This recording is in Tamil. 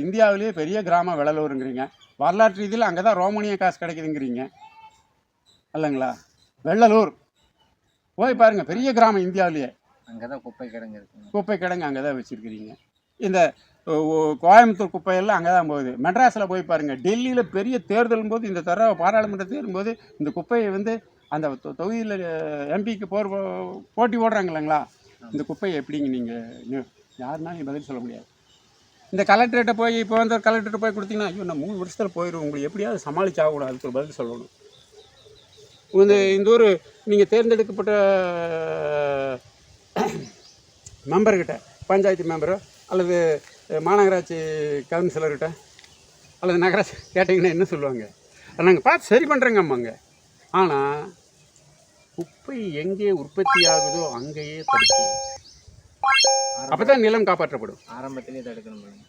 இந்தியாவிலேயே பெரிய கிராமம் வெள்ளலூருங்கிறீங்க. வரலாற்று ரீதியில் அங்கே தான் ரோமானிய காசு கிடைக்குதுங்கிறீங்க இல்லைங்களா? வெள்ளலூர் போய் பாருங்கள், பெரிய கிராமம் இந்தியாவிலேயே. அங்கே தான் குப்பை கிடங்கு இருக்குது. குப்பை கிடங்கு அங்கே தான் வச்சுருக்கிறீங்க. இந்த கோயம்புத்தூர் குப்பையெல்லாம் அங்கே தான் போகுது. மெட்ராஸில் போய் பாருங்கள், டெல்லியில் பெரிய தேர்தலும் போது, இந்த தடவை பாராளுமன்ற தேர்தலும் போது இந்த குப்பையை வந்து அந்த தொகுதியில் எம்பிக்கு போட்டி போடுறாங்க இல்லைங்களா? இந்த குப்பையை எப்படிங்க நீங்கள் யாருனாலும் பதில் சொல்ல முடியாது. இந்த கலெக்டர்கிட்ட போய் இப்போ வந்து கலெக்டர்கிட்ட போய் கொடுத்தீங்கன்னா, ஐயோ நான் 3 வருஷத்தில் போயிடும், உங்களுக்கு எப்படியாவது சமாளிச்சாகக்கூடாது, அதுக்கு ஒரு பதில் சொல்லணும். இந்த ஒரு நீங்கள் தேர்ந்தெடுக்கப்பட்ட மெம்பர்கிட்ட, பஞ்சாயத்து மெம்பரோ அல்லது மாநகராட்சி கவுன்சிலர்கிட்ட அல்லது நகராட்சி கேட்டிங்கன்னா என்ன சொல்லுவாங்க? நாங்கள் பார்த்து சரி பண்ணுறேங்கம்மாங்க. ஆனால் குப்பை எங்கே உற்பத்தி ஆகுதோ அங்கேயே தடுக்கணும். அப்போ தான் நிலம் காப்பாற்றப்படும். ஆரம்பத்திலே தடுக்கணும்.